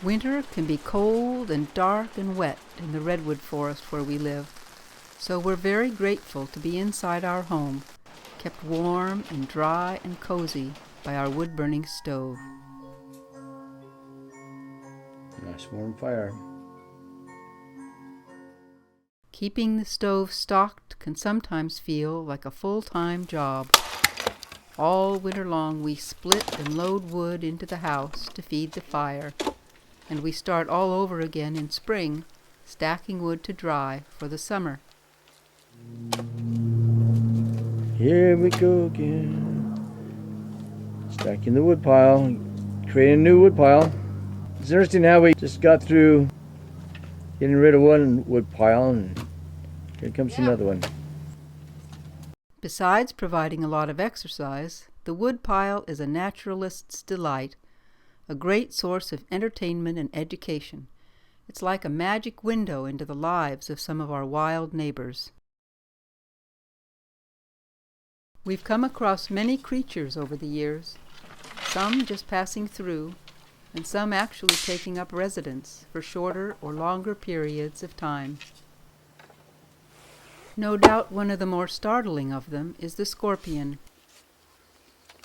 Winter can be cold and dark and wet in the redwood forest where we live, so we're very grateful to be inside our home, kept warm and dry and cozy by our wood-burning stove. Nice warm fire. Keeping the stove stocked can sometimes feel like a full-time job. All winter long we split and load wood into the house to feed the fire, and we start all over again in spring, stacking wood to dry for the summer. Here we go again. Stacking the wood pile, creating a new wood pile. It's interesting how we just got through getting rid of one wood pile and here comes another one. Besides providing a lot of exercise, the wood pile is a naturalist's delight, a great source of entertainment and education. It's like a magic window into the lives of some of our wild neighbors. We've come across many creatures over the years, some just passing through, and some actually taking up residence for shorter or longer periods of time. No doubt one of the more startling of them is the scorpion.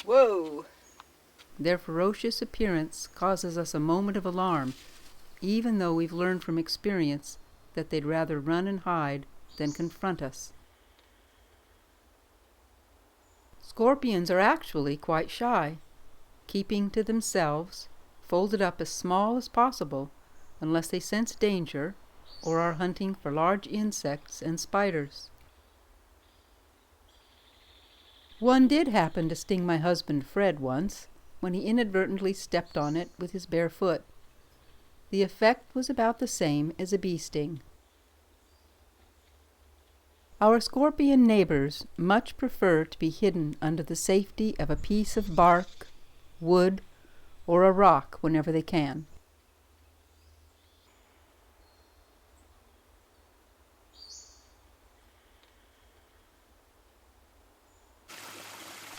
Whoa! Their ferocious appearance causes us a moment of alarm, even though we've learned from experience that they'd rather run and hide than confront us. Scorpions are actually quite shy, keeping to themselves, folded up as small as possible, unless they sense danger or are hunting for large insects and spiders. One did happen to sting my husband Fred once, when he inadvertently stepped on it with his bare foot. The effect was about the same as a bee sting. Our scorpion neighbors much prefer to be hidden under the safety of a piece of bark, wood, or a rock whenever they can.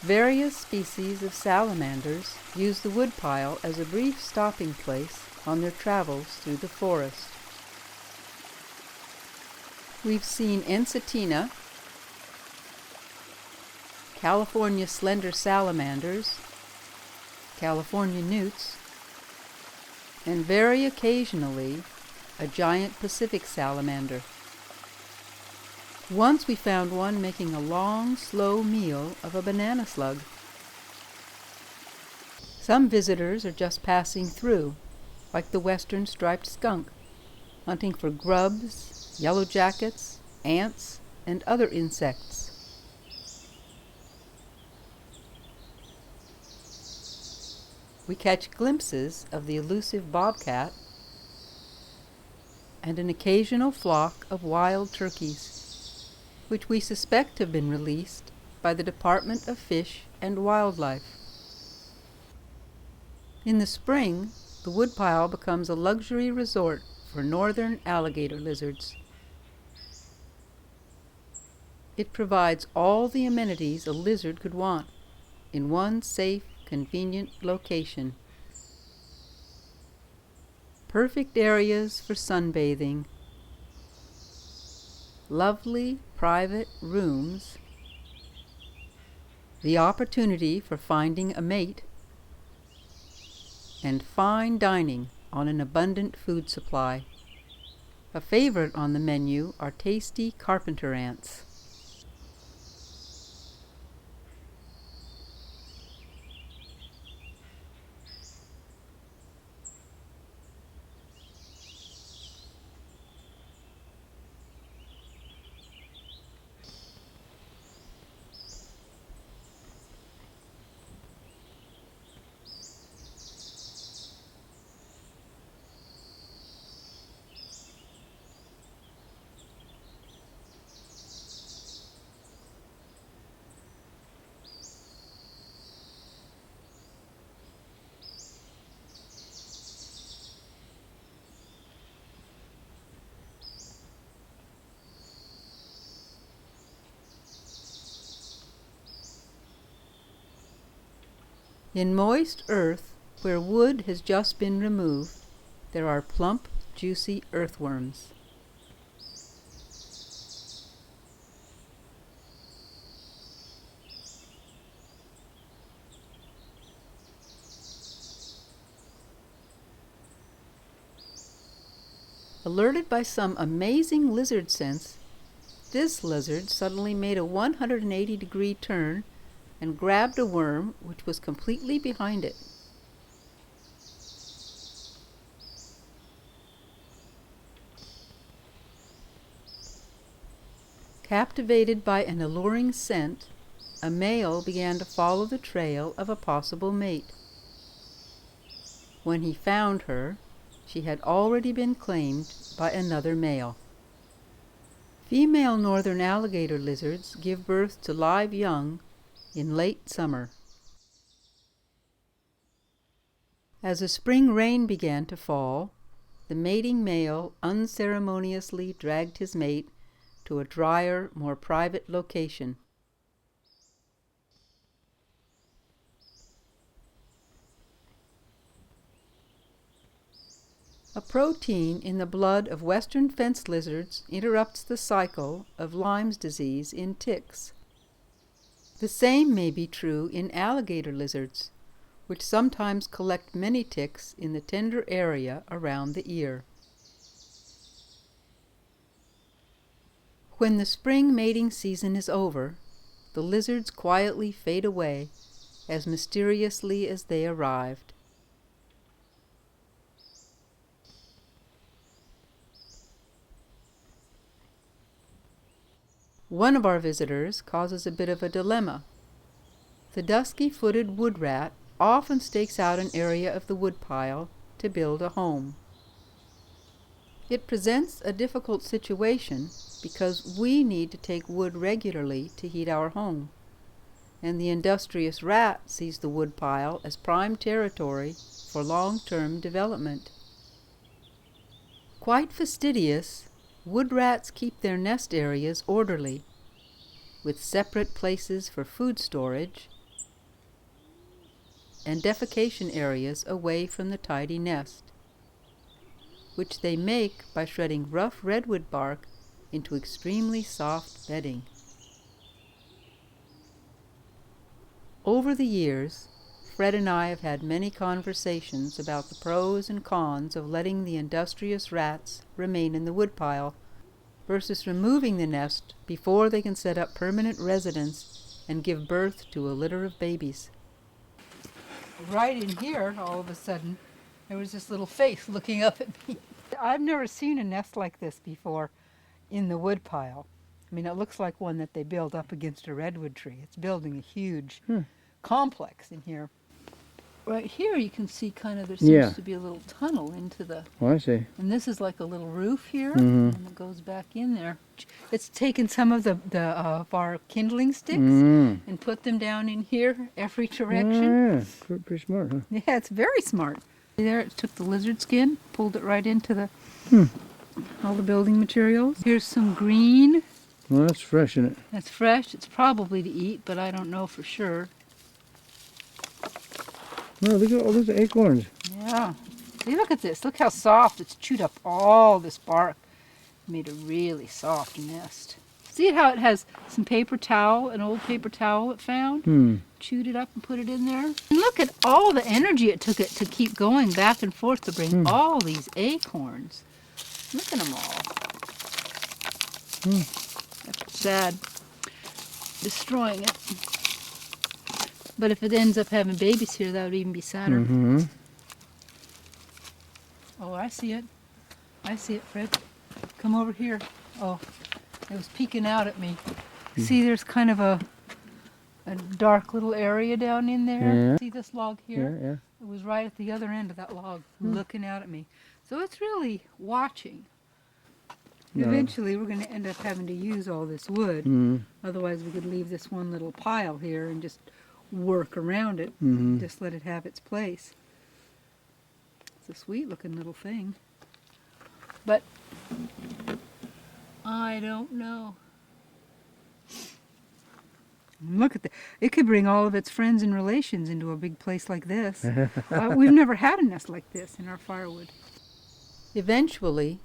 Various species of salamanders use the woodpile as a brief stopping place on their travels through the forest. We've seen Ensatina, California slender salamanders, California newts, and very occasionally a giant Pacific salamander. Once we found one making a long, slow meal of a banana slug. Some visitors are just passing through, like the western striped skunk, hunting for grubs, yellow jackets, ants, and other insects. We catch glimpses of the elusive bobcat and an occasional flock of wild turkeys, which we suspect have been released by the Department of Fish and Wildlife. In the spring, the woodpile becomes a luxury resort for northern alligator lizards. It provides all the amenities a lizard could want in one safe, convenient location. Perfect areas for sunbathing, lovely private rooms, the opportunity for finding a mate, and fine dining on an abundant food supply. A favorite on the menu are tasty carpenter ants. In moist earth, where wood has just been removed, there are plump, juicy earthworms. Alerted by some amazing lizard sense, this lizard suddenly made a 180-degree turn and grabbed a worm which was completely behind it. Captivated by an alluring scent, a male began to follow the trail of a possible mate. When he found her, she had already been claimed by another male. Female northern alligator lizards give birth to live young in late summer. As the spring rain began to fall, the mating male unceremoniously dragged his mate to a drier, more private location. A protein in the blood of western fence lizards interrupts the cycle of Lyme's disease in ticks. The same may be true in alligator lizards, which sometimes collect many ticks in the tender area around the ear. When the spring mating season is over, the lizards quietly fade away as mysteriously as they arrived. One of our visitors causes a bit of a dilemma. The dusky-footed wood rat often stakes out an area of the woodpile to build a home. It presents a difficult situation because we need to take wood regularly to heat our home, and the industrious rat sees the woodpile as prime territory for long-term development. Quite fastidious, wood rats keep their nest areas orderly, with separate places for food storage and defecation areas away from the tidy nest, which they make by shredding rough redwood bark into extremely soft bedding. Over the years, Fred and I have had many conversations about the pros and cons of letting the industrious rats remain in the woodpile versus removing the nest before they can set up permanent residence and give birth to a litter of babies. Right in here, all of a sudden, there was this little face looking up at me. I've never seen a nest like this before in the woodpile. I mean, it looks like one that they build up against a redwood tree. It's building a huge complex in here. Right here you can see kind of there seems to be a little tunnel into the... Oh, I see. And this is like a little roof here, and it goes back in there. It's taken some of of our kindling sticks and put them down in here, every direction. Yeah, pretty smart, huh? Yeah, it's very smart. There, it took the lizard skin, pulled it right into the all the building materials. Here's some green. Well, that's fresh, isn't it? That's fresh. It's probably to eat, but I don't know for sure. No, look at all those acorns. Yeah. See, look at this. Look how soft. It's chewed up all this bark. Made a really soft nest. See how it has some paper towel, an old paper towel it found? Chewed it up and put it in there. And look at all the energy it took it to keep going back and forth to bring all these acorns. Look at them all. That's sad. Destroying it. But if it ends up having babies here, that would even be sadder. Oh, I see it. I see it, Fred. Come over here. Oh, it was peeking out at me. See, there's kind of a dark little area down in there. Yeah. See this log here? Yeah. It was right at the other end of that log, looking out at me. So it's really watching. No. Eventually, we're going to end up having to use all this wood. Otherwise, we could leave this one little pile here and just work around it. Just let it have its place. It's a sweet looking little thing. But I don't know. Look at that. It could bring all of its friends and relations into a big place like this. We've never had a nest like this in our firewood. Eventually,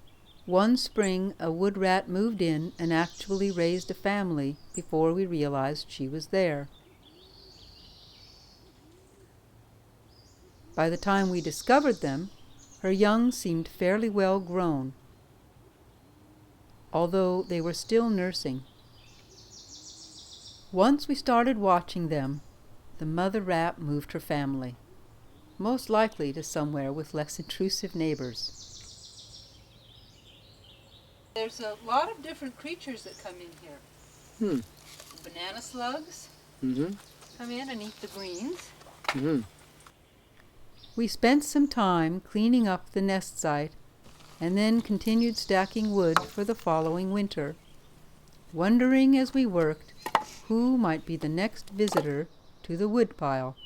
one spring a wood rat moved in and actually raised a family before we realized she was there. By the time we discovered them, her young seemed fairly well grown, although they were still nursing. Once we started watching them, the mother rat moved her family, most likely to somewhere with less intrusive neighbors. There's a lot of different creatures that come in here. Banana slugs come in and eat the greens. We spent some time cleaning up the nest site and then continued stacking wood for the following winter, wondering as we worked who might be the next visitor to the woodpile.